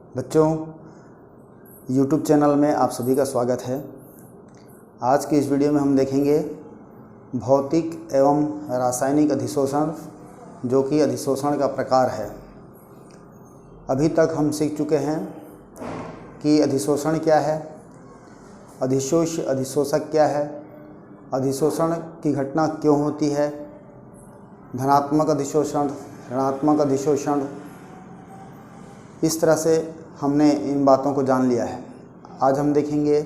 बच्चों, YouTube channel में आप सभी का स्वागत है। आज की इस वीडियो में हम देखेंगे भौतिक एवं रासायनिक अधिशोषण, जो कि अधिशोषण का प्रकार है। अभी तक हम सीख चुके हैं कि अधिशोषण क्या है, अधिशोषक क्या है, अधिशोषण की घटना क्यों होती है, धनात्मक अधिशोषण, ऋणात्मक अधिशोषण। इस तरह से हमने इन बातों को जान लिया है। आज हम देखेंगे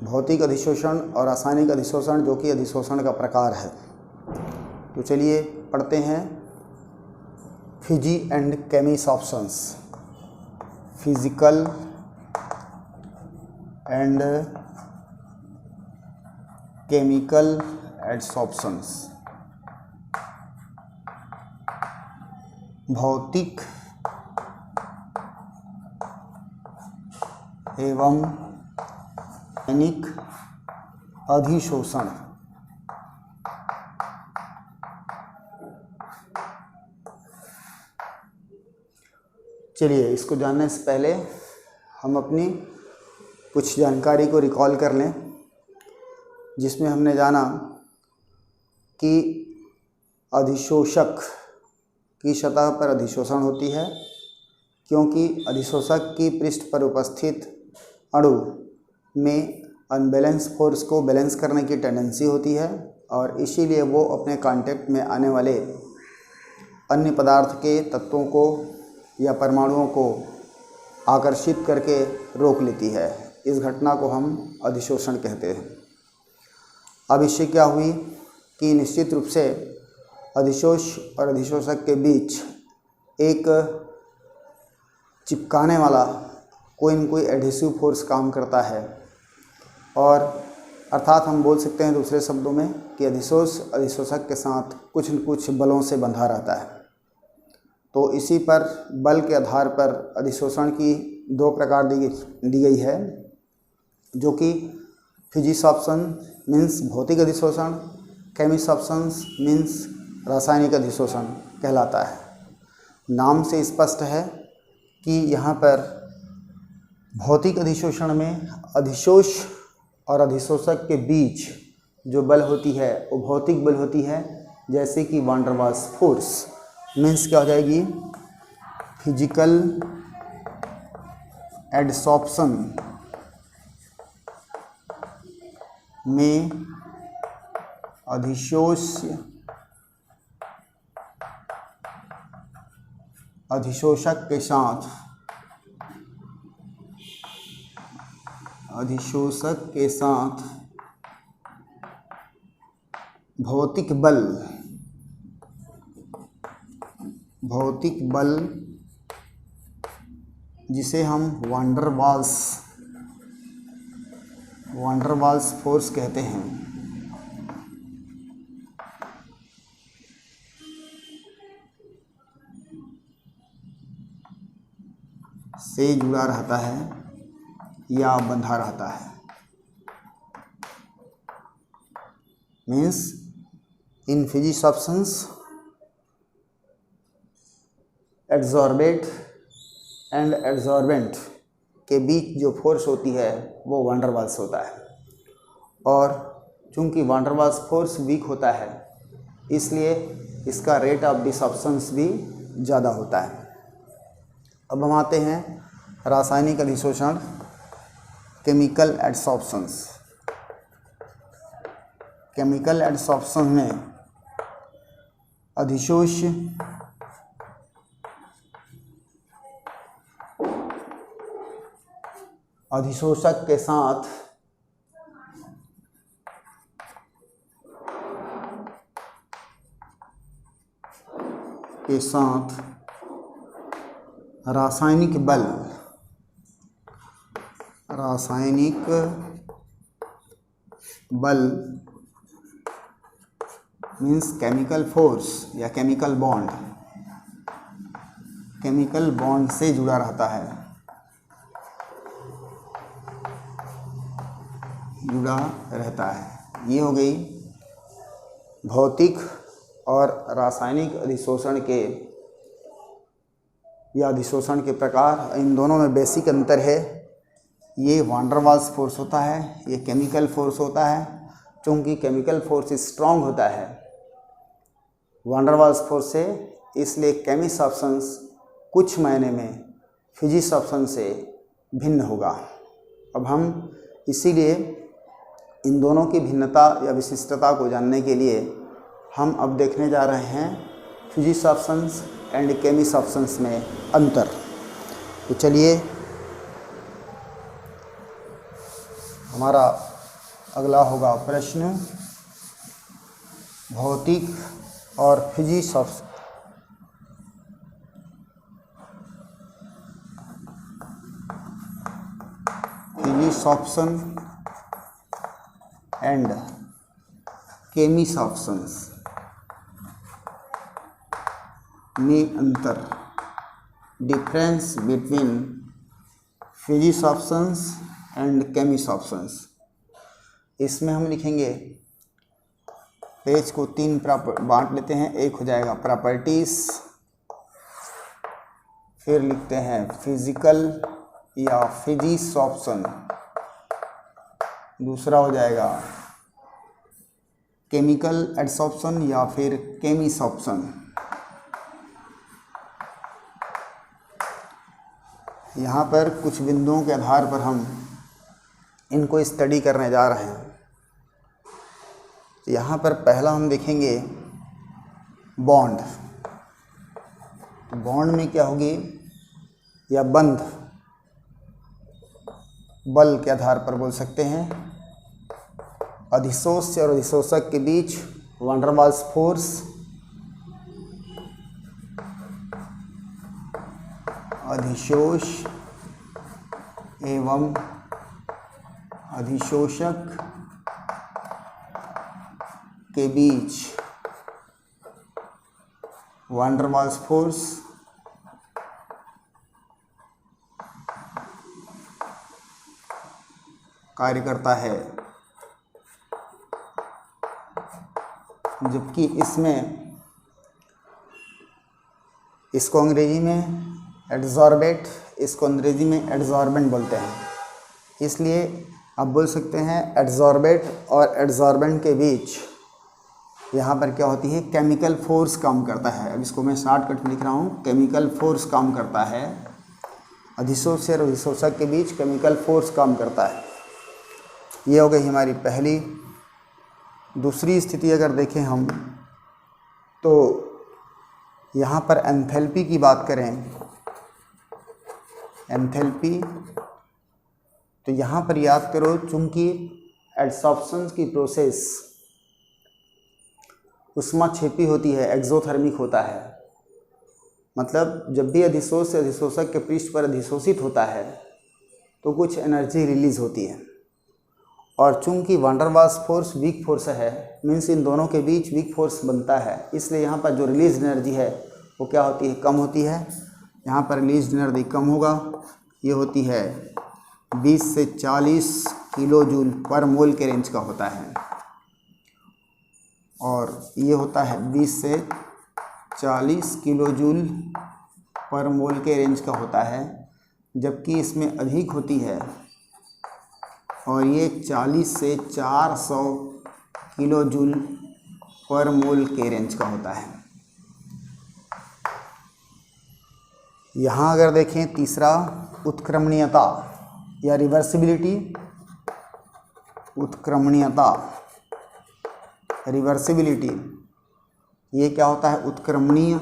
भौतिक अधिशोषण और रासायनिक अधिशोषण, जो कि अधिशोषण का प्रकार है। तो चलिए पढ़ते हैं फिजी एंड केमिसॉप्शंस, फिजिकल एंड केमिकल एडसॉर्प्शंस। भौतिक एवं रासायनिक अधिशोषण। चलिए इसको जानने से पहले हम अपनी कुछ जानकारी को रिकॉल कर लें, जिसमें हमने जाना कि अधिशोषक की सतह पर अधिशोषण होती है, क्योंकि अधिशोषक की पृष्ठ पर उपस्थित अणु में अनबैलेंस फोर्स को बैलेंस करने की टेंडेंसी होती है और इसीलिए वो अपने कांटेक्ट में आने वाले अन्य पदार्थ के तत्वों को या परमाणुओं को आकर्षित करके रोक लेती है। इस घटना को हम अधिशोषण कहते हैं। अब इससे क्या हुई कि निश्चित रूप से अधिशोष और अधिशोषक के बीच एक चिपकाने वाला कोई न कोई एडहेसिव फोर्स काम करता है, और अर्थात हम बोल सकते हैं दूसरे शब्दों में कि अधिशोष अधिशोषक के साथ कुछ न कुछ बलों से बंधा रहता है। तो इसी पर बल के आधार पर अधिशोषण की दो प्रकार दी गई है, जो कि फिजिसॉप्शन मीन्स भौतिक अधिशोषण, केमिसॉप्शंस मीन्स रासायनिक अधिशोषण कहलाता है। नाम से स्पष्ट है कि यहाँ पर भौतिक अधिशोषण में अधिशोष और अधिशोषक के बीच जो बल होती है वो भौतिक बल होती है, जैसे कि van der Waals force. Means क्या हो जाएगी, फिजिकल एडसॉर्प्शन में अधिशोषक के साथ भौतिक बल जिसे हम वान डेर वाल्स फोर्स कहते हैं, से जुड़ा रहता है या बंधा रहता है। Means in physisorptions adsorbate and adsorbent के बीच जो फोर्स होती है वो वान डेर वाल्स होता है, और चूंकि van der Waals force week होता है इसलिए इसका रेट ऑफ डिसॉर्प्शंस भी ज़्यादा होता है। अब हम आते हैं रासायनिक अधिशोषण, केमिकल एडसॉर्प्शंस। केमिकल एडसॉर्प्शन में अधिशोषक के साथ रासायनिक बल मीन्स केमिकल फोर्स या केमिकल बॉन्ड से जुड़ा रहता है। ये हो गई भौतिक और रासायनिक अधिशोषण के या अधिशोषण के प्रकार, इन दोनों में बेसिक अंतर है। ये वान डर वाल्स फोर्स होता है, ये केमिकल फोर्स होता है। चूँकि केमिकल फोर्स स्ट्रॉन्ग होता है वान डर वाल्स फोर्स से, इसलिए केमिस्ट सब्सटेंस कुछ मायने में फिजिक्स सब्सटेंस से भिन्न होगा। अब हम इसीलिए इन दोनों की भिन्नता या विशिष्टता को जानने के लिए हम अब देखने जा रहे हैं physics substance and chemist substance में अंतर। तो चलिए हमारा अगला होगा प्रश्न भौतिक और physics substance and chemist substance में अंतर, difference between physics substance and chemist substance. इसमें हम लिखेंगे, पेज को 3 बांट लेते हैं। एक हो जाएगा प्रॉपर्टीज, फिर लिखते हैं फिजिकल या फिजिक्स सब्सटेंस, दूसरा हो जाएगा केमिकल एडसॉर्प्शन या फिर केमिस्ट सब्सटेंस। यहाँ पर कुछ बिंदुओं के आधार पर हम इनको स्टडी करने जा रहे हैं। तो यहाँ पर पहला हम देखेंगे बॉन्ड। तो बॉन्ड में क्या होगी, या बंध, बल के आधार पर बोल सकते हैं। अधिशोष्य और अधिशोषक के बीच वान डर वाल्स फोर्स, अधिशोष एवं अधिशोषक के बीच वान डर वाल्स फोर्स कार्य करता है, जबकि इसमें इसको अंग्रेजी में एड्सॉर्बेट, इसको अंग्रेजी में एड्सॉर्बेंट बोलते हैं। इसलिए आप बोल सकते हैं एड्सॉर्बेट और एड्सॉर्बेंट के बीच यहाँ पर क्या होती है, केमिकल फोर्स काम करता है। अब इसको मैं शॉर्टकट में लिख रहा हूँ, केमिकल फोर्स काम करता है। अधिशोष्य और अधिशोषक के बीच केमिकल फोर्स काम करता है। ये हो गई हमारी पहली। दूसरी स्थिति अगर देखें हम, तो यहाँ पर एंथैल्पी की बात करें, एंथैल्पी, तो यहाँ पर याद करो, चूंकि एडसॉर्प्शन की प्रोसेस ऊष्माक्षेपी होती है, एक्सोथर्मिक होता है। मतलब जब भी अधिशोष से अधिशोषक के पृष्ठ पर अधिशोषित होता है तो कुछ एनर्जी रिलीज होती है। और चूंकि van der Waals force weak force है, मीन्स इन दोनों के बीच वीक फोर्स बनता है, इसलिए यहाँ पर जो रिलीज एनर्जी है वो क्या होती है, कम होती है। यहाँ पर रिलीज एनर्जी कम होगा, ये होती है 20 से 40 किलो जूल पर मोल के रेंज का होता है, और ये होता है 20 से 40 किलो जूल पर मोल के रेंज का होता है। जबकि इसमें अधिक होती है, और ये 40 से 400 किलो जूल पर मोल के रेंज का होता है। यहाँ अगर देखें तीसरा, उत्क्रमणीयता या रिवर्सिबिलिटी, उत्क्रमणीयता, रिवर्सिबिलिटी, ये क्या होता है, उत्क्रमणीय,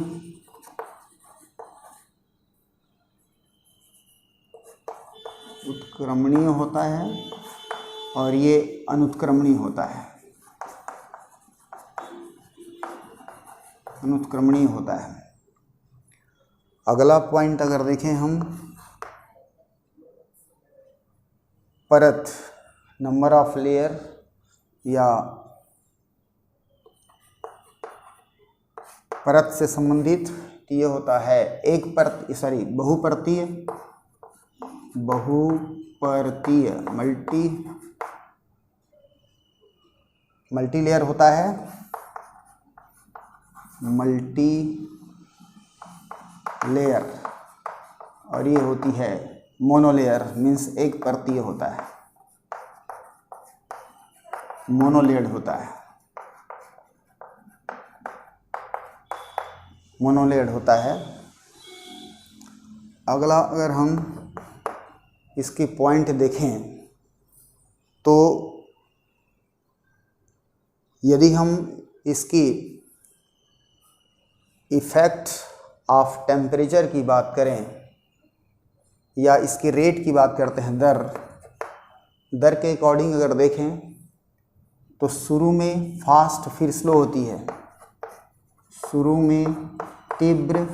उत्क्रमणीय होता है, और ये अनुत्क्रमणीय होता है, अनुत्क्रमणीय होता है। अगला पॉइंट अगर देखें हम, परत, नंबर ऑफ लेयर या परत से संबंधित, ये होता है एक परत, बहुपर्तीय, बहुपर्तीय मल्टी लेयर होता है, मल्टी लेयर और ये होती है मोनोलेयर, मीन्स एक परतीय होता है, मोनोलेड होता है, मोनोलेड होता है। अगला अगर हम इसकी पॉइंट देखें तो यदि हम इसकी इफ़ेक्ट ऑफ टेम्परेचर की बात करें या इसकी रेट की बात करते हैं, दर के अकॉर्डिंग अगर देखें तो शुरू में फास्ट फिर स्लो होती है, शुरू में तीव्र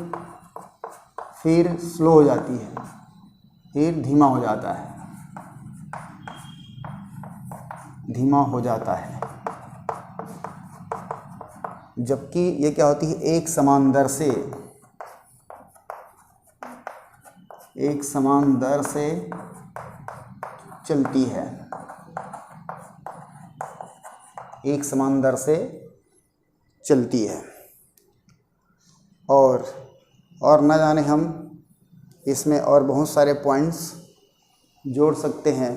फिर स्लो हो जाती है, फिर धीमा हो जाता है, धीमा हो जाता है। जबकि ये क्या होती है, एक समान दर से, एक समान दर से चलती है, एक समान दर से चलती है। और न जाने हम इसमें और बहुत सारे पॉइंट्स जोड़ सकते हैं।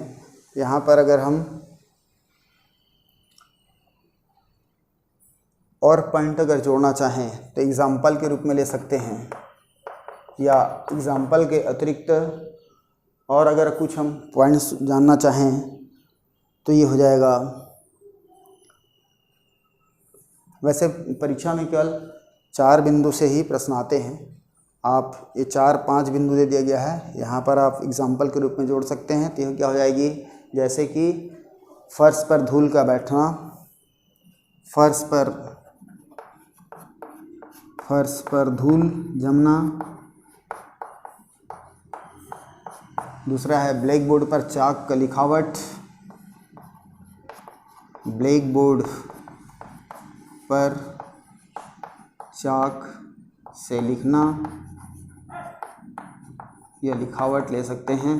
यहाँ पर अगर हम और पॉइंट अगर जोड़ना चाहें तो एग्ज़ाम्पल के रूप में ले सकते हैं, या एग्ज़ाम्पल के अतिरिक्त और अगर कुछ हम पॉइंट्स जानना चाहें तो ये हो जाएगा। वैसे परीक्षा में केवल 4 बिंदु से ही प्रश्न आते हैं, आप ये 4-5 बिंदु दे दिया गया है, यहाँ पर आप एग्ज़ाम्पल के रूप में जोड़ सकते हैं। तो यह क्या हो जाएगी, जैसे कि फर्श पर धूल का बैठना, फर्श पर धूल जमना। दूसरा है ब्लैक बोर्ड पर चाक का लिखावट, ब्लैक बोर्ड पर चाक से लिखना, यह लिखावट ले सकते हैं।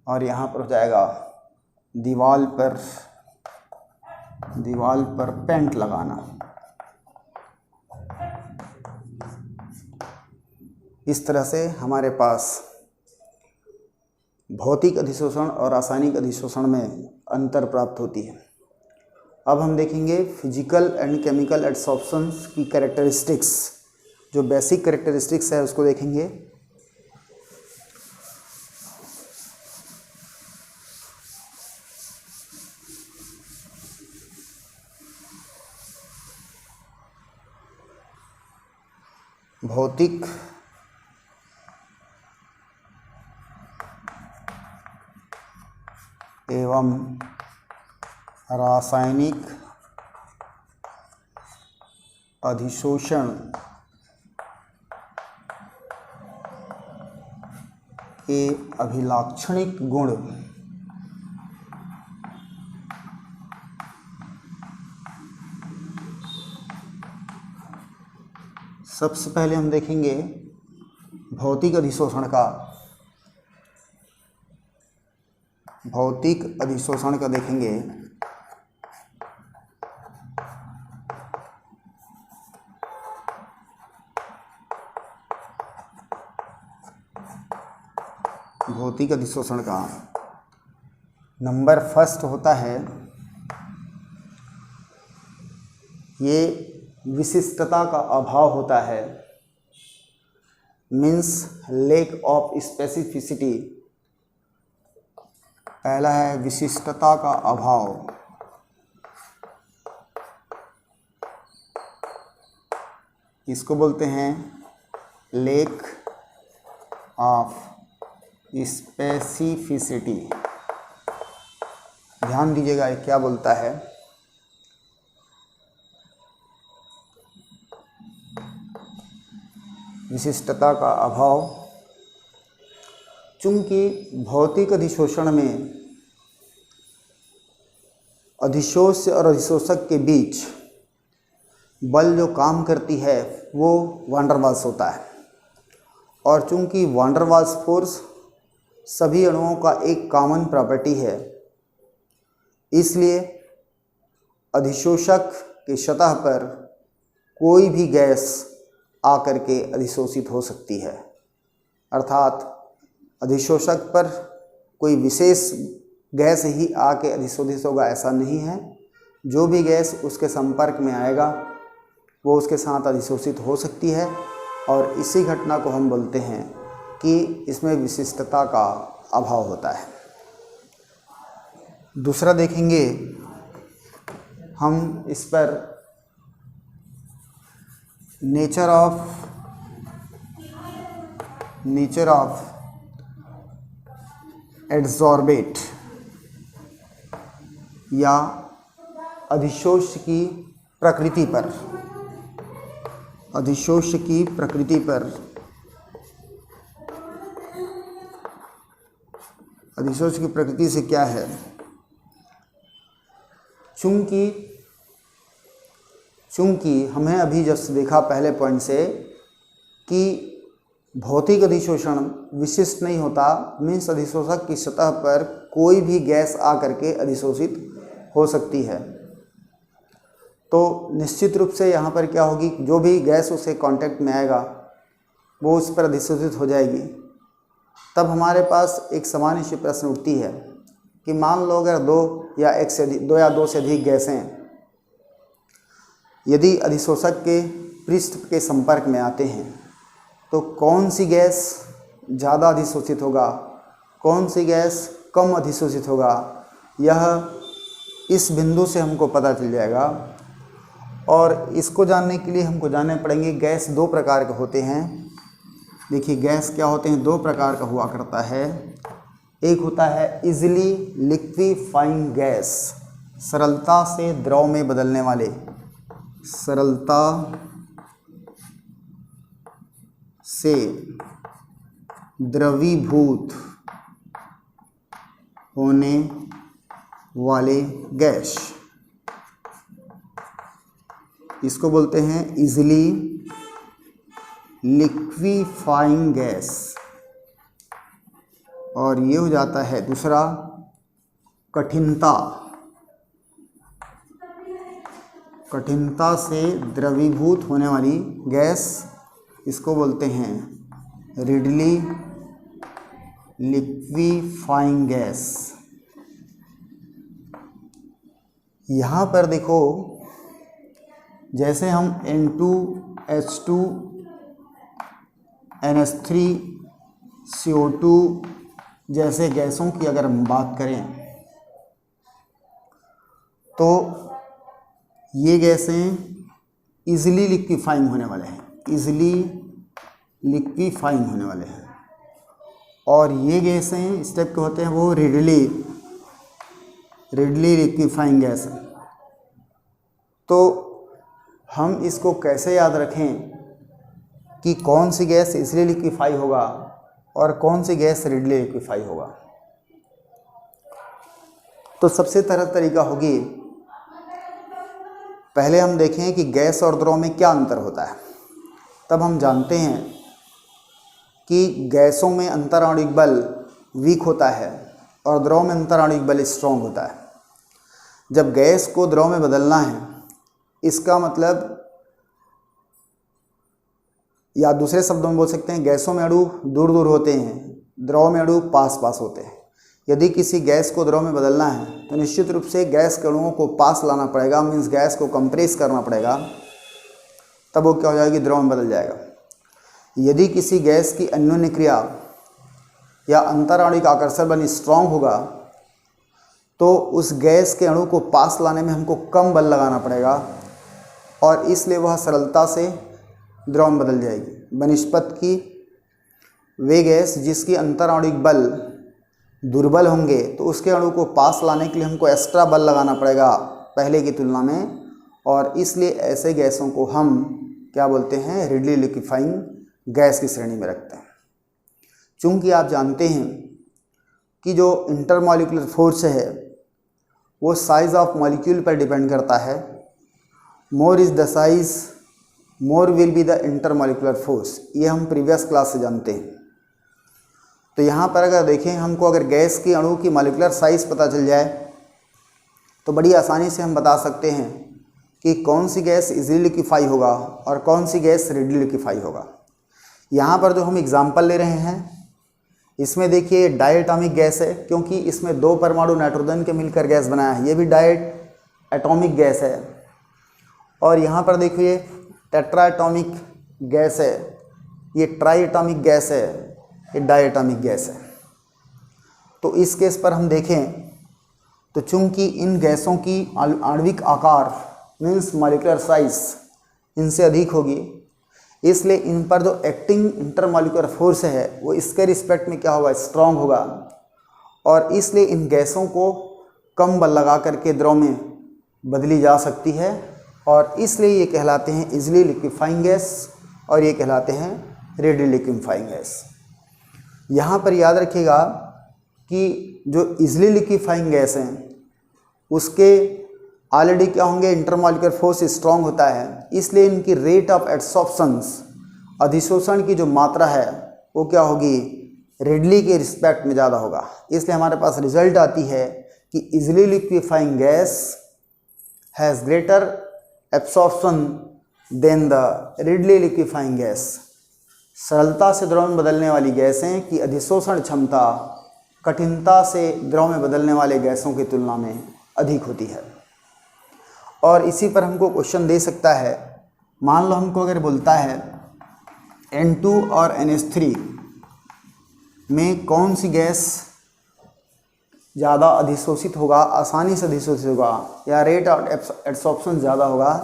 और यहाँ पर हो जाएगा दीवार पर पेंट लगाना। इस तरह से हमारे पास भौतिक अधिशोषण और रासायनिक अधिशोषण में अंतर प्राप्त होती है। अब हम देखेंगे फिजिकल एंड केमिकल एडसॉर्प्शंस की कैरेक्टरिस्टिक्स, जो बेसिक कैरेक्टरिस्टिक्स है उसको देखेंगे। भौतिक एवं रासायनिक अधिशोषण के अभिलाक्षणिक गुण। सबसे पहले हम देखेंगे भौतिक अधिशोषण का देखेंगे। भौतिक अधिशोषण का नंबर फर्स्ट होता है, ये विशिष्टता का अभाव होता है, मीन्स लैक ऑफ स्पेसिफिसिटी। पहला है विशिष्टता का अभाव, इसको बोलते हैं लैक ऑफ स्पेसिफिसिटी। ध्यान दीजिएगा ये क्या बोलता है। विशिष्टता का अभाव, चूंकि भौतिक अधिशोषण में अधिशोष्य और अधिशोषक के बीच बल जो काम करती है वो वान डर वाल्स होता है, और चूंकि वान डर वाल्स फोर्स सभी अणुओं का एक कॉमन प्रॉपर्टी है, इसलिए अधिशोषक की सतह पर कोई भी गैस आकर के अधिशोषित हो सकती है। अर्थात अधिशोषक पर कोई विशेष गैस ही आके अधिशोषित होगा ऐसा नहीं है। जो भी गैस उसके संपर्क में आएगा वो उसके साथ अधिशोषित हो सकती है, और इसी घटना को हम बोलते हैं कि इसमें विशिष्टता का अभाव होता है। दूसरा देखेंगे हम इस पर नेचर ऑफ एड्सॉर्बेट या अधिशोष की प्रकृति पर, अधिशोष की प्रकृति पर, अधिशोष की प्रकृति से क्या है, चूंकि हमें अभी जस्ट देखा पहले पॉइंट से कि भौतिक अधिशोषण विशिष्ट नहीं होता, मीन्स अधिशोषक की सतह पर कोई भी गैस आकर के अधिशोषित हो सकती है। तो निश्चित रूप से यहाँ पर क्या होगी, जो भी गैस उसे कांटेक्ट में आएगा वो उस पर अधिशोषित हो जाएगी। तब हमारे पास एक सामान्य सी प्रश्न उठती है कि मान लो अगर दो या दो से अधिक गैसें यदि अधिशोषक के पृष्ठ के संपर्क में आते हैं तो कौन सी गैस ज़्यादा अधिशोषित होगा, कौन सी गैस कम अधिशोषित होगा, यह इस बिंदु से हमको पता चल जाएगा। और इसको जानने के लिए हमको जानने पड़ेंगे गैस दो प्रकार के होते हैं। देखिए गैस क्या होते हैं, दो प्रकार का हुआ करता है। एक होता है इजीली लिक्विफाइंग गैस, सरलता से द्रव में बदलने वाले, सरलता से द्रवीभूत होने वाले गैस, इसको बोलते हैं इजीली लिक्विफाइंग गैस। और ये हो जाता है दूसरा कठिनता से द्रवीभूत होने वाली गैस, इसको बोलते हैं रिडली लिक्विफाइंग गैस। यहाँ पर देखो जैसे हम N2H2 NH3 CO2 जैसे गैसों की अगर हम बात करें तो ये गैसें इजीली लिक्विफाइंग होने वाले हैं, इजीली लिक्विफाइंग होने वाले हैं। और ये गैसें इस टाइप के होते हैं वो रेडली लिक्विफाइंग गैस है। तो हम इसको कैसे याद रखें कि कौन सी गैस इजीली लिक्विफाई होगा और कौन सी गैस रेडली लिक्विफाई होगा। तो सबसे सरल तरीका होगी, पहले हम देखें कि गैस और द्रव में क्या अंतर होता है। तब हम जानते हैं कि गैसों में अंतराणविक बल वीक होता है और द्रव में अंतराणविक बल स्ट्रॉन्ग होता है। जब गैस को द्रव में बदलना है, इसका मतलब, या दूसरे शब्दों में बोल सकते हैं, गैसों में अणु दूर दूर होते हैं, द्रव में अणु पास पास होते हैं। यदि किसी गैस को द्रव में बदलना है तो निश्चित रूप से गैस के अणुओं को पास लाना पड़ेगा, मीन्स गैस को कंप्रेस करना पड़ेगा, तब वो क्या हो जाएगी, द्रव में बदल जाएगा। यदि किसी गैस की अन्योन्य क्रिया या अंतराणविक आकर्षण बल स्ट्रॉन्ग होगा तो उस गैस के अणु को पास लाने में हमको कम बल लगाना पड़ेगा और इसलिए वह सरलता से द्रव में बदल जाएगी। बनिस्पत की वे गैस जिसकी अंतराणविक बल दुर्बल होंगे तो उसके अणु को पास लाने के लिए हमको एक्स्ट्रा बल लगाना पड़ेगा पहले की तुलना में, और इसलिए ऐसे गैसों को हम क्या बोलते हैं, रेडली लिक्विफाइंग गैस की श्रेणी में रखते हैं। चूँकि आप जानते हैं कि जो इंटरमॉलिक्यूलर फोर्स है वो साइज ऑफ मॉलिक्यूल पर डिपेंड करता है। मोर is the size more will be the intermolecular force, ये हम प्रीवियस क्लास से जानते हैं। तो यहाँ पर अगर देखें, हमको अगर गैस की अणु की मॉलिक्यूलर साइज़ पता चल जाए तो बड़ी आसानी से हम बता सकते हैं कि कौन सी गैस इजीली लिक्विफाई होगा और कौन सी गैस रेडली लिक्विफाई होगा। यहाँ पर जो हम एग्जाम्पल ले रहे हैं इसमें देखिए डायटॉमिक गैस है, क्योंकि इसमें 2 परमाणु नाइट्रोजन के मिलकर गैस बनाया है, ये भी डायट एटॉमिक गैस है। और यहाँ पर देखिए टेट्राएटॉमिक गैस है, ये ट्राईएटॉमिक गैस है, ये डायटॉमिक गैस है। तो इस केस पर हम देखें तो चूंकि इन गैसों की आणविक आकार मीन्स मॉलिक्यूलर साइज इनसे अधिक होगी, इसलिए इन पर जो एक्टिंग इंटरमॉलिक्यूलर फोर्स है वो इसके रिस्पेक्ट में क्या होगा, स्ट्रांग होगा। और इसलिए इन गैसों को कम बल लगा करके द्रव में बदली जा सकती है, और इसलिए ये कहलाते हैं इजीली लिक्विफाइंग गैस, और ये कहलाते हैं रेडियली लिक्विफाइंग गैस। यहाँ पर याद रखिएगा कि जो इजीली लिक्विफाइंग गैस हैं उसके ऑलरेडी क्या होंगे, इंटरमॉलिक्यूलर फोर्स स्ट्रांग होता है, इसलिए इनकी रेट ऑफ एब्सॉर्प्शंस, अधिशोषण की जो मात्रा है वो क्या होगी, रेडली के रिस्पेक्ट में ज़्यादा होगा। इसलिए हमारे पास रिजल्ट आती है कि easily liquefying gas has greater absorption than the readily liquefying gas. सरलता से द्रव में बदलने वाली गैसें की अधिशोषण क्षमता कठिनता से द्रव में बदलने वाले गैसों की तुलना में अधिक होती है। और इसी पर हमको क्वेश्चन दे सकता है, मान लो हमको अगर बोलता है N2 और NH3 में कौन सी गैस ज़्यादा अधिशोषित होगा, आसानी से अधिशोषित होगा, या रेट ऑफ एब्सॉर्प्शन ज़्यादा होगा,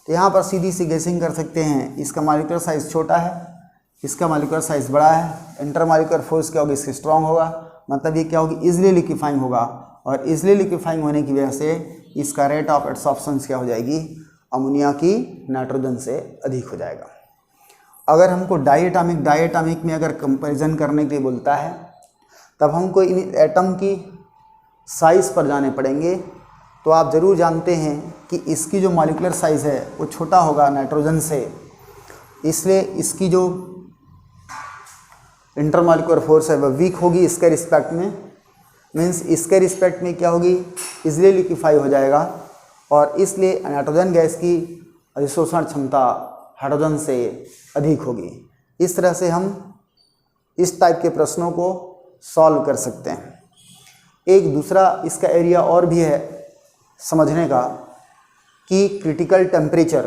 तो यहाँ पर सीधी सी गेसिंग कर सकते हैं। इसका मॉलिक्यूलर साइज़ छोटा है, इसका मॉलिक्यूलर साइज़ बड़ा है, इंटरमॉलिक्यूलर फोर्स क्या होगी, इसकी स्ट्रांग होगा, मतलब ये क्या होगी, इजीली लिक्विफाइंग होगा, और इजीली लिक्विफाइंग होने की वजह से इसका रेट ऑफ एब्सॉर्प्शन क्या हो जाएगी, अमोनिया की नाइट्रोजन से अधिक हो जाएगा। अगर हमको डायटॉमिक में अगर कंपैरिजन करने के लिए बोलता है, तब हमको इन एटम की साइज़ पर जाने पड़ेंगे। तो आप ज़रूर जानते हैं कि इसकी जो मॉलिक्यूलर साइज़ है वो छोटा होगा नाइट्रोजन से, इसलिए इसकी जो इंटरमॉलिक्यूलर फोर्स है वह वीक होगी इसके रिस्पेक्ट में, मीन्स इसके रिस्पेक्ट में क्या होगी, इजीली लिक्विफाई हो जाएगा, और इसलिए नाइट्रोजन गैस की अधिशोषण क्षमता हाइड्रोजन से अधिक होगी। इस तरह से हम इस टाइप के प्रश्नों को सॉल्व कर सकते हैं। एक दूसरा इसका एरिया और भी है समझने का कि क्रिटिकल टेम्परेचर,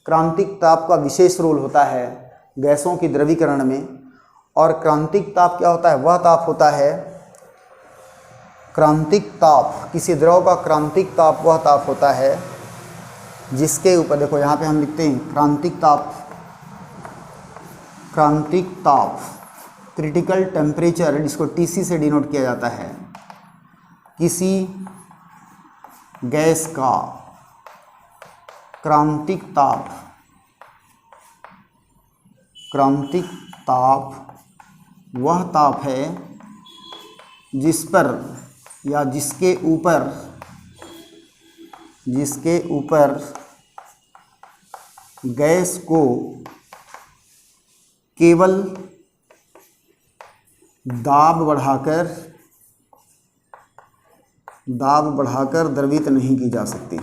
क्रांतिक ताप का विशेष रोल होता है गैसों की द्रवीकरण में। और क्रांतिक ताप क्या होता है, वह ताप होता है, क्रांतिक ताप, किसी द्रव का क्रांतिक ताप वह ताप होता है जिसके ऊपर, देखो यहाँ पे हम लिखते हैं क्रांतिक ताप क्रिटिकल टेम्परेचर, जिसको TC से डिनोट किया जाता है, किसी गैस का क्रांतिक ताप वह ताप है जिस पर या जिसके ऊपर गैस को केवल दाब बढ़ाकर द्रवित नहीं की जा सकती,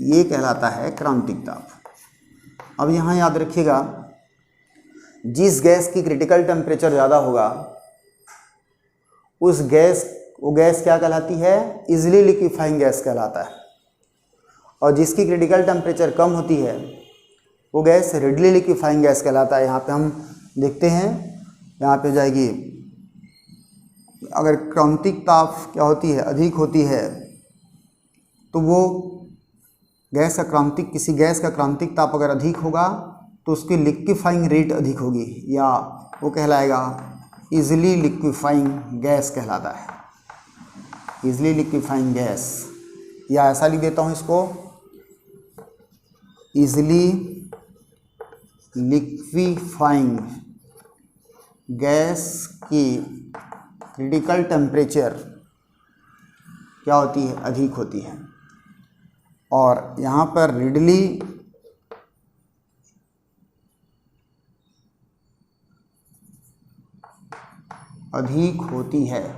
ये कहलाता है क्रांतिक ताप। अब यहाँ याद रखिएगा, जिस गैस की क्रिटिकल टेम्परेचर ज़्यादा होगा वो गैस क्या कहलाती है, इजीली लिक्विफाइंग गैस कहलाता है, और जिसकी क्रिटिकल टेम्परेचर कम होती है वो गैस रेडली लिक्विफाइंग गैस कहलाता है। यहाँ पे हम देखते हैं, यहाँ पे जाएगी, अगर क्रांतिक ताप क्या होती है, अधिक होती है, तो वो किसी गैस का क्रांतिक ताप अगर अधिक होगा तो उसकी लिक्विफाइंग रेट अधिक होगी, या वो कहलाएगा इजीली लिक्विफाइंग गैस कहलाता है, इजीली लिक्विफाइंग गैस। या ऐसा लिख देता हूँ इसको, इजीली लिक्विफाइंग गैस की क्रिटिकल टेम्परेचर क्या होती है, अधिक होती है, और यहाँ पर रेडली अधिक होती है।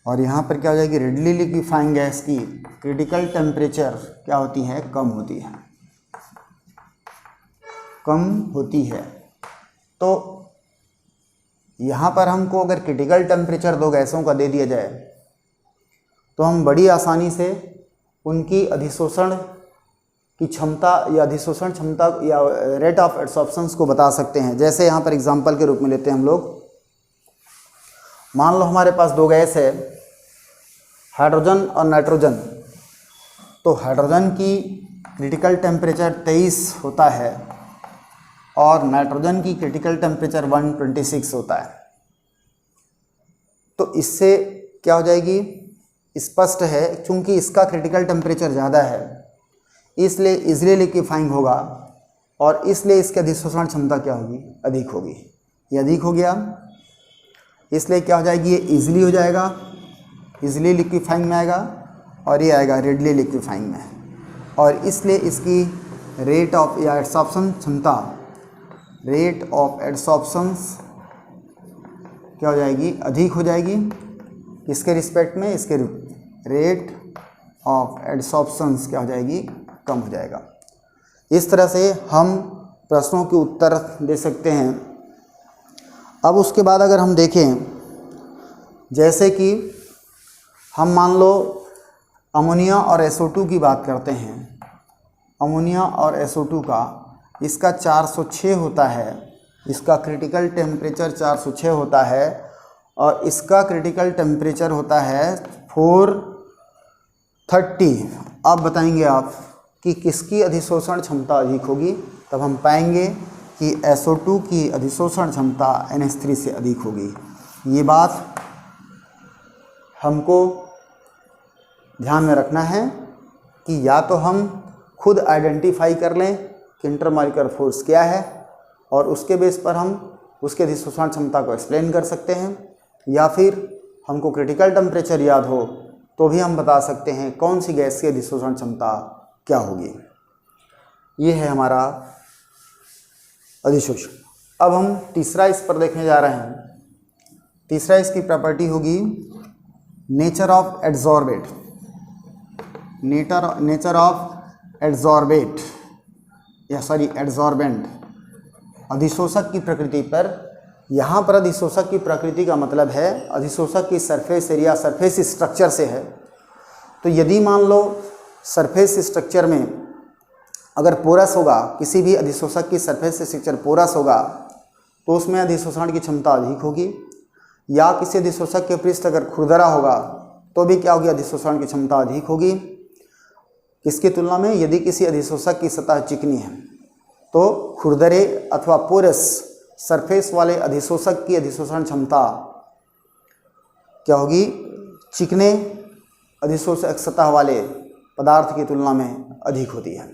और यहाँ पर क्या हो जाएगी, रेडली लिक्विफाइंग गैस की क्रिटिकल टेम्परेचर क्या होती है, कम होती है, कम होती है। तो यहाँ पर हमको अगर क्रिटिकल टेम्परेचर दो गैसों का दे दिया जाए तो हम बड़ी आसानी से उनकी अधिशोषण की क्षमता या अधिशोषण क्षमता या रेट ऑफ एब्सॉर्प्शंस को बता सकते हैं। जैसे यहाँ पर एग्जांपल के रूप में लेते हैं हम लोग, मान लो हमारे पास दो गैस है, हाइड्रोजन और नाइट्रोजन। तो हाइड्रोजन की क्रिटिकल टेम्परेचर 23 होता है और नाइट्रोजन की क्रिटिकल टेम्परेचर 126 होता है। तो इससे क्या हो जाएगी, स्पष्ट है चूंकि इसका क्रिटिकल टेम्परेचर ज़्यादा है इसलिए इजीली लिक्विफाइंग होगा और इसलिए इसकी अधिशोषण क्षमता क्या होगी, अधिक होगी। ये अधिक हो गया इसलिए क्या हो जाएगी, ये इजीली हो जाएगा, इजीली लिक्विफाइंग में आएगा और ये आएगा रेडली लिक्विफाइंग में। और इसलिए इसकी रेट ऑफ या एड्सॉर्प्शन क्षमता, रेट ऑफ एड्सॉर्प्शंस क्या हो जाएगी, अधिक हो जाएगी। किसके रिस्पेक्ट में, इसके रेट ऑफ एड्सॉर्प्शंस क्या हो जाएगी, कम हो जाएगा। इस तरह से हम प्रश्नों के उत्तर दे सकते हैं। अब उसके बाद अगर हम देखें, जैसे कि हम मान लो अमोनिया और SO2 की बात करते हैं, अमोनिया और SO2 का इसका 406 होता है, इसका क्रिटिकल टेम्परेचर 406 होता है और इसका क्रिटिकल टेम्परेचर होता है 430। अब बताएंगे आप कि किसकी अधिशोषण क्षमता अधिक होगी, तब हम पाएंगे कि SO2 की अधिशोषण क्षमता NH3 से अधिक होगी। ये बात हमको ध्यान में रखना है कि या तो हम खुद आइडेंटिफाई कर लें कि इंटरमॉलिक्यूलर फोर्स क्या है और उसके बेस पर हम उसके अधिशोषण क्षमता को एक्सप्लेन कर सकते हैं, या फिर हमको क्रिटिकल टेम्परेचर याद हो तो भी हम बता सकते हैं कौन सी गैस की अधिशोषण क्षमता क्या होगी। ये है हमारा अधिशोषण। अब हम तीसरा इस पर देखने जा रहे हैं। तीसरा इसकी प्रॉपर्टी होगी nature of adsorbate, nature of adsorbate या सॉरी एड्सॉर्बेंट, अधिशोषक की प्रकृति पर। यहाँ पर अधिशोषक की प्रकृति का मतलब है अधिशोषक की सरफेस एरिया, सरफेस स्ट्रक्चर से है। तो यदि मान लो सरफेस स्ट्रक्चर में अगर पोरस होगा, किसी भी अधिशोषक की सरफेस स्ट्रक्चर पोरस होगा तो उसमें अधिशोषण की क्षमता अधिक होगी, या किसी अधिशोषक के पृष्ठ अगर खुरदरा होगा तो भी क्या होगी, अधिशोषण की क्षमता अधिक होगी। किसकी तुलना में, यदि किसी अधिशोषक की सतह चिकनी है तो खुरदरे अथवा पोरस सरफेस वाले अधिशोषक की अधिशोषण क्षमता क्या होगी, चिकने अधिशोषक सतह वाले पदार्थ की तुलना में अधिक होती है।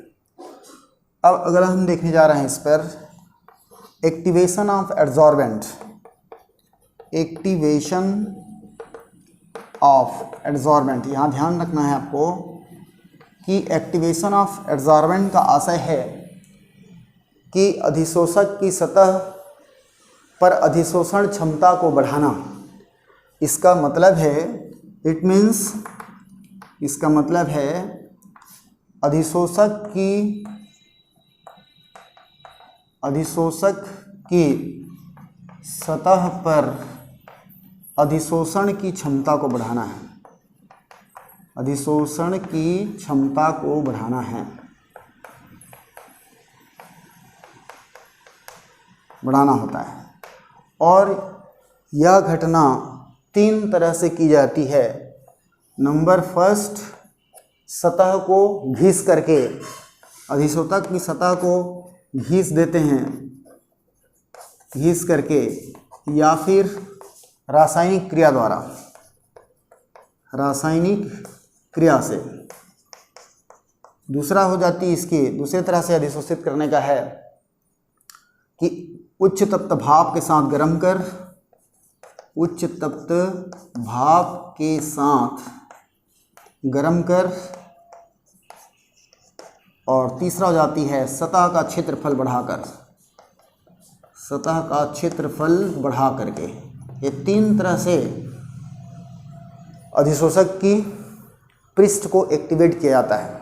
अब अगर हम देखने जा रहे हैं इस पर activation of adsorbent, activation of adsorbent, यहाँ ध्यान रखना है आपको कि एक्टिवेशन ऑफ एड्सॉर्बेंट का आशय है कि अधिशोषक की सतह पर अधिशोषण क्षमता को बढ़ाना। इसका मतलब है, इट मीन्स, इसका मतलब है अधिशोषक की सतह पर अधिशोषण की क्षमता को बढ़ाना है, अधिशोषण की क्षमता को बढ़ाना है, बढ़ाना होता है। और यह घटना 3 तरह से की जाती है। नंबर फर्स्ट, सतह को घिस करके, अधिशोषक की सतह को घिस देते हैं, घिस करके, या फिर रासायनिक क्रिया द्वारा, रासायनिक क्रिया से। दूसरा हो जाती है इसकी, दूसरी तरह से अधिशोषित करने का है कि उच्च तप्त भाप के साथ गर्म कर, उच्च तप्त भाप के साथ गर्म कर। और तीसरा हो जाती है सतह का क्षेत्रफल बढ़ाकर, सतह का क्षेत्रफल बढ़ा करके। ये 3 तरह से अधिशोषक की पृष्ठ को एक्टिवेट किया जाता है।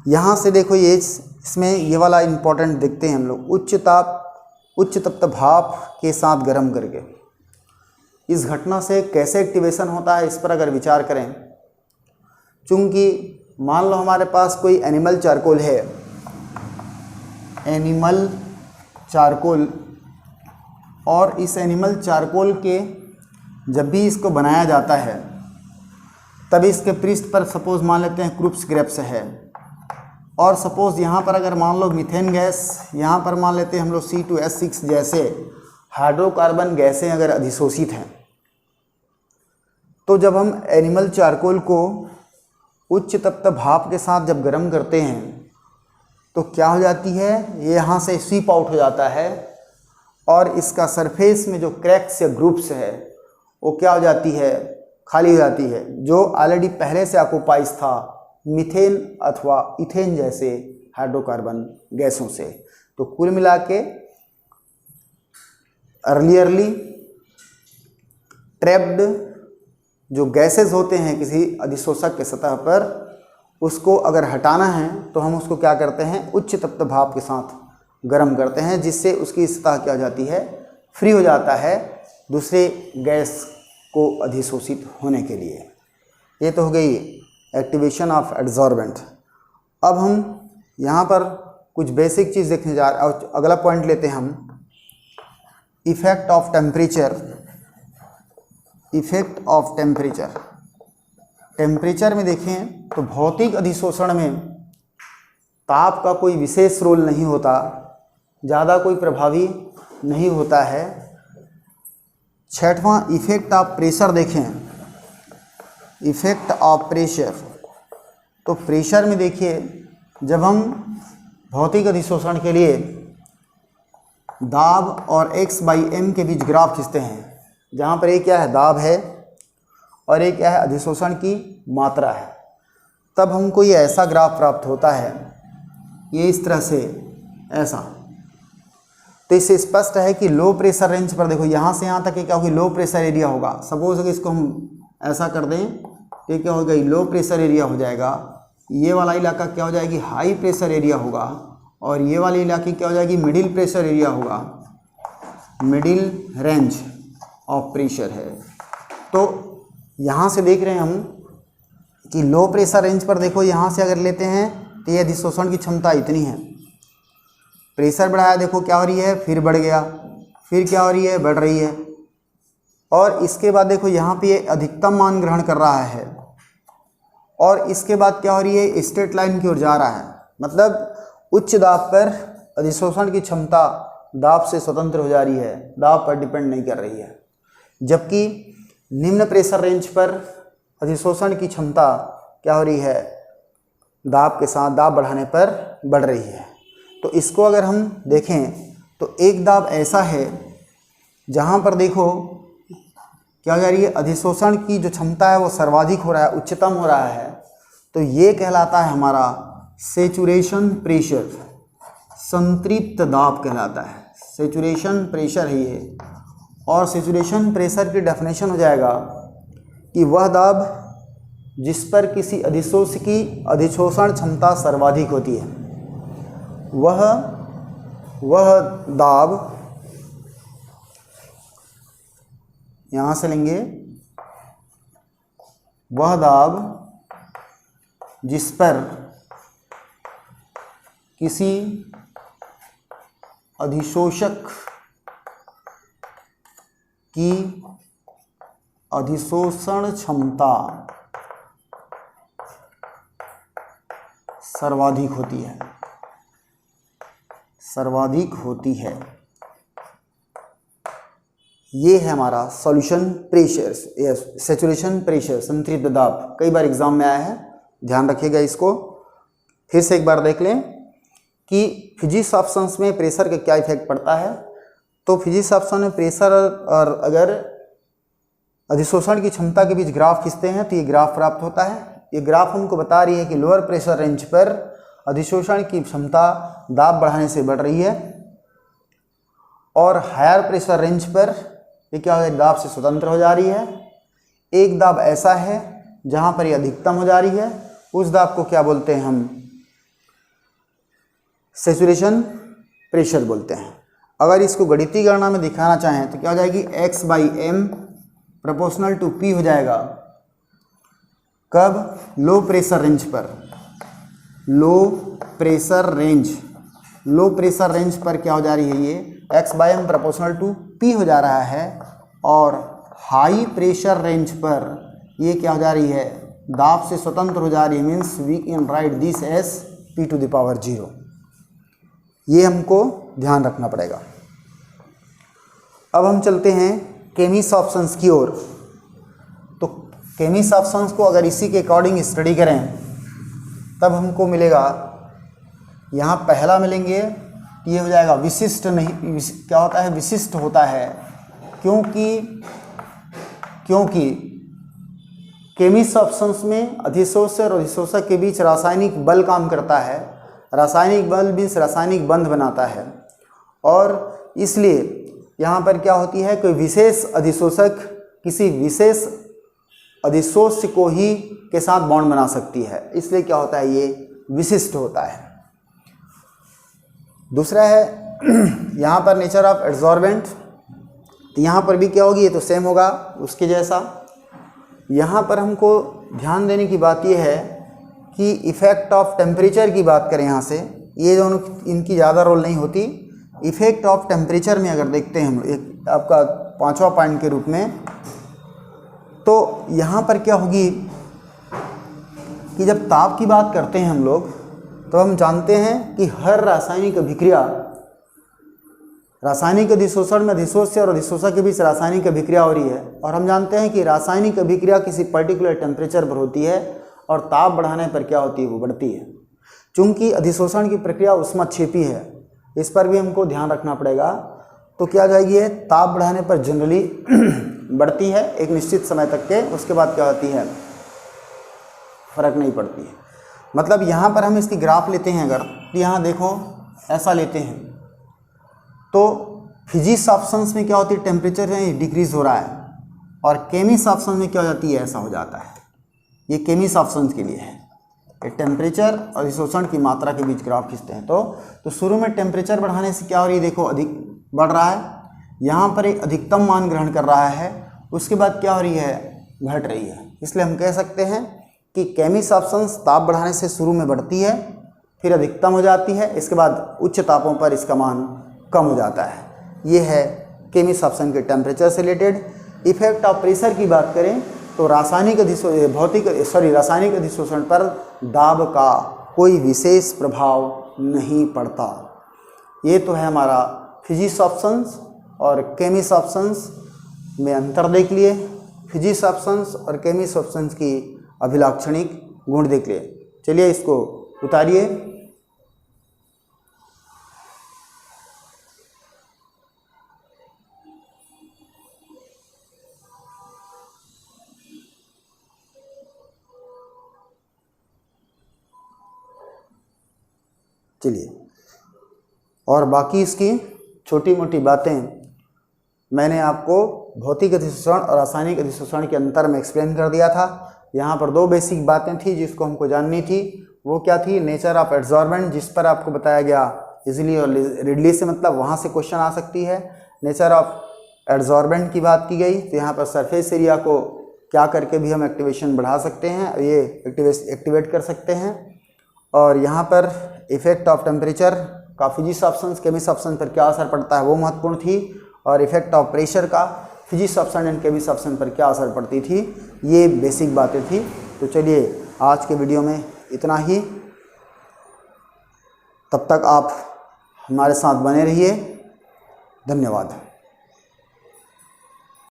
यहाँ से देखो ये इसमें ये वाला इम्पोर्टेंट देखते हैं हम लोग, उच्च तप्त भाप के साथ गर्म करके। इस घटना से कैसे एक्टिवेशन होता है इस पर अगर विचार करें, चूँकि मान लो हमारे पास कोई एनिमल चारकोल है, एनिमल चारकोल, और इस एनिमल चारकोल के जब भी इसको बनाया जाता है तभी इसके पृष्ठ पर सपोज मान लेते हैं क्रूप्स ग्रेप्स है, और सपोज यहाँ पर अगर मान लो मीथेन गैस, यहाँ पर मान लेते हैं हम लोग C2H6 जैसे हाइड्रोकार्बन गैसें अगर अधिशोषित हैं, तो जब हम एनिमल चारकोल को उच्च तप्त भाप के साथ जब गर्म करते हैं तो क्या हो जाती है, ये यहाँ से स्वीप आउट हो जाता है और इसका सरफेस में जो क्रैक्स या ग्रुप्स है वो क्या हो जाती है, खाली हो जाती है, जो ऑलरेडी पहले से ऑक्युपाइज था मीथेन अथवा इथेन जैसे हाइड्रोकार्बन गैसों से। तो कुल मिला के अर्लियरली ट्रैप्ड जो गैसेस होते हैं किसी अधिशोषक के सतह पर, उसको अगर हटाना है तो हम उसको क्या करते हैं, उच्च तप्त भाप के साथ गर्म करते हैं, जिससे उसकी सतह क्या हो जाती है, फ्री हो जाता है दूसरे गैस को अधिशोषित होने के लिए। ये तो हो गई एक्टिवेशन ऑफ एडजॉर्बेंट। अब हम यहाँ पर कुछ बेसिक चीज़ देखने जा रहे हैं। अगला पॉइंट लेते हैं हम, effect of temperature. Effect of temperature, temperature में देखें तो भौतिक अधिशोषण में ताप का कोई विशेष रोल नहीं होता, ज़्यादा कोई प्रभावी नहीं होता है। छठवां इफेक्ट ऑफ प्रेशर देखें, इफेक्ट ऑफ प्रेशर। तो प्रेशर में देखिए, जब हम भौतिक अधिशोषण के लिए दाब और x/m के बीच ग्राफ खींचते हैं, जहाँ पर एक क्या है, दाब है, और एक क्या है, अधिशोषण की मात्रा है, तब हमको ये ऐसा ग्राफ प्राप्त होता है, ये इस तरह से ऐसा। तो इससे स्पष्ट है कि लो प्रेशर रेंज पर देखो, यहाँ से यहाँ तक क्या होगी, लो प्रेशर एरिया होगा। सपोज अगर इसको हम ऐसा कर दें तो क्या होगा, लो प्रेशर एरिया हो जाएगा। ये वाला इलाका क्या हो जाएगी, हाई प्रेशर एरिया होगा, और ये वाली इलाके क्या हो जाएगी, मिडिल प्रेशर एरिया होगा, मिडिल रेंज ऑफ प्रेशर है। तो यहाँ से देख रहे हैं हम कि लो प्रेशर रेंज पर देखो, यहाँ से अगर लेते हैं तो ये अधिशोषण की क्षमता इतनी है। प्रेशर बढ़ाया, देखो क्या हो रही है, फिर बढ़ गया, फिर क्या हो रही है, बढ़ रही है, और इसके बाद देखो यहाँ पे ये अधिकतम मान ग्रहण कर रहा है, और इसके बाद क्या हो रही है, स्ट्रेट लाइन की ओर जा रहा है। मतलब उच्च दाब पर अधिशोषण की क्षमता दाब से स्वतंत्र हो जा रही है, दाब पर डिपेंड नहीं कर रही है, जबकि निम्न प्रेशर रेंज पर अधिशोषण की क्षमता क्या हो रही है, दाब के साथ दाब बढ़ाने पर बढ़ रही है। तो इसको अगर हम देखें तो एक दाब ऐसा है जहाँ पर देखो क्या हो जा रही है, अधिशोषण की जो क्षमता है वो सर्वाधिक हो रहा है, उच्चतम हो रहा है। तो ये कहलाता है हमारा सेचुरेशन प्रेशर, संतृप्त दाब कहलाता है, सेचुरेशन प्रेशर है ये। और सेचुरेशन प्रेशर की डेफिनेशन हो जाएगा कि वह दाब जिस पर किसी अधिशोष की अधिशोषण क्षमता सर्वाधिक होती है, वह दाब, यहाँ से लेंगे, वह दाब जिस पर किसी अधिशोषक की अधिशोषण क्षमता सर्वाधिक होती है, सर्वाधिक होती है। ये है हमारा सॉल्यूशन प्रेशर, सैचुरेशन प्रेशर, संतृप्त दाब। कई बार एग्जाम में आया है, ध्यान रखिएगा इसको। फिर से एक बार देख लें कि फिजिक्स ऑप्शंस में प्रेशर का क्या इफेक्ट पड़ता है। तो फिजिक्स ऑप्शन में प्रेशर और अगर अधिशोषण की क्षमता के बीच ग्राफ खींचते हैं तो ये ग्राफ प्राप्त होता है। ये ग्राफ हमको बता रही है कि लोअर प्रेशर रेंज पर अधिशोषण की क्षमता दाब बढ़ाने से बढ़ रही है, और हायर प्रेशर रेंज पर ये क्या हो जाए, दाब से स्वतंत्र हो जा रही है। एक दाब ऐसा है जहाँ पर ये अधिकतम हो जा रही है, उस दाब को क्या बोलते हैं हम? सैचुरेशन प्रेशर बोलते हैं। अगर इसको गणितीय गणना में दिखाना चाहें तो क्या हो जाएगी? x/m प्रोपोर्शनल टू p हो जाएगा। कब? लो प्रेशर रेंज पर। लो प्रेशर रेंज पर क्या हो जा रही है? ये x/m प्रोपोर्शनल टू p हो जा रहा है। और हाई प्रेशर रेंज पर ये क्या हो जा रही है? दाब से स्वतंत्र हो जा रही है। Means we can write this as p⁻0। ये हमको ध्यान रखना पड़ेगा। अब हम चलते हैं केमिस ऑप्शंस की ओर। तो केमिस ऑप्शंस को अगर इसी के अकॉर्डिंग स्टडी करें तब हमको मिलेगा, यहाँ पहला मिलेंगे, ये हो जाएगा विशिष्ट। नहीं, क्या होता है? विशिष्ट होता है, क्योंकि केमिस ऑप्शंस में अधिशोषक और अधिशोषक के बीच रासायनिक बल काम करता है। रासायनिक बल मीन्स रासायनिक बंध बनाता है, और इसलिए यहाँ पर क्या होती है? कोई विशेष अधिशोषक किसी विशेष अधिशोष्य को ही के साथ बॉन्ड बना सकती है, इसलिए क्या होता है? ये विशिष्ट होता है। दूसरा है यहाँ पर नेचर ऑफ एड्सॉर्बेंट। तो यहाँ पर भी क्या होगी? ये तो सेम होगा उसके जैसा। यहाँ पर हमको ध्यान देने की बात यह है कि इफ़ेक्ट ऑफ टेम्परेचर की बात करें यहाँ से, ये दोनों इनकी ज़्यादा रोल नहीं होती। इफ़ेक्ट ऑफ टेम्परेचर में अगर देखते हैं हम एक आपका 5वां पॉइंट के रूप में, तो यहाँ पर क्या होगी कि जब ताप की बात करते हैं हम लोग, तो हम जानते हैं कि हर रासायनिक अभिक्रिया, रासायनिक अधिशोषण में अधिशोष्य और अधिशोषक के बीच रासायनिक अभिक्रिया हो रही है, और हम जानते हैं कि रासायनिक अभिक्रिया किसी पर्टिकुलर टेम्परेचर पर होती है और ताप बढ़ाने पर क्या होती है? वो बढ़ती है। चूंकि अधिशोषण की प्रक्रिया ऊष्माक्षेपी है, इस पर भी हमको ध्यान रखना पड़ेगा। तो क्या जाएगी? है ताप बढ़ाने पर जनरली बढ़ती है एक निश्चित समय तक के, उसके बाद क्या होती है? फर्क नहीं पड़ती है। मतलब यहाँ पर हम इसकी ग्राफ लेते हैं अगर, तो यहाँ देखो ऐसा लेते हैं, तो फिजिक्स ऑप्शंस में क्या होती है? टेम्परेचर है डिक्रीज हो रहा है, और केमिस ऑप्शन में क्या हो जाती है? ऐसा हो जाता है। ये केमिस ऑप्शंस के लिए है। टेम्परेचर और अधिशोषण की मात्रा के बीच ग्राफ खींचते हैं। तो शुरू में टेम्परेचर बढ़ाने से क्या हो रही है? देखो अधिक बढ़ रहा है, यहाँ पर एक अधिकतम मान ग्रहण कर रहा है, उसके बाद क्या हो रही है? घट रही है। इसलिए हम कह सकते हैं कि केमिस ऑप्शंस ताप बढ़ाने से शुरू में बढ़ती है, फिर अधिकतम हो जाती है, इसके बाद उच्च तापों पर इसका मान कम हो जाता है। ये है केमिस ऑप्शन के टेम्परेचर से रिलेटेड। इफेक्ट ऑफ प्रेशर की बात करें तो रासायनिक अधिशोषण पर दाब का कोई विशेष प्रभाव नहीं पड़ता। ये तो है हमारा फिजिक्स ऑप्शंस और केमिस ऑप्शंस में अंतर देख लिए, फिजिक्स ऑप्शंस और केमिस ऑप्शंस की अभिलाक्षणिक गुण देख लिए। चलिए इसको उतारिए। चलिए, और बाकी इसकी छोटी मोटी बातें मैंने आपको भौतिक अधिशोषण और रासायनिक अधिशोषण के अंतर में एक्सप्लेन कर दिया था। यहाँ पर दो बेसिक बातें थी जिसको हमको जाननी थी। वो क्या थी? नेचर ऑफ एड्सॉर्बेंट, जिस पर आपको बताया गया इजीली और रिडली से, मतलब वहाँ से क्वेश्चन आ सकती है। नेचर ऑफ एड्सॉर्बेंट की बात की गई, तो यहाँ पर सरफेस एरिया को क्या करके भी हम एक्टिवेशन बढ़ा सकते हैं, ये एक्टिवेट कर सकते हैं। और यहाँ पर इफेक्ट ऑफ टेम्परेचर का फिजिक्स ऑप्शंस केमिस ऑप्शन पर क्या असर पड़ता है वो महत्वपूर्ण थी, और इफेक्ट ऑफ प्रेशर का physics option and Cummins option पर क्या असर पड़ती थी, ये बेसिक बातें थी। तो चलिए आज के वीडियो में इतना ही। तब तक आप हमारे साथ बने रहिए। धन्यवाद।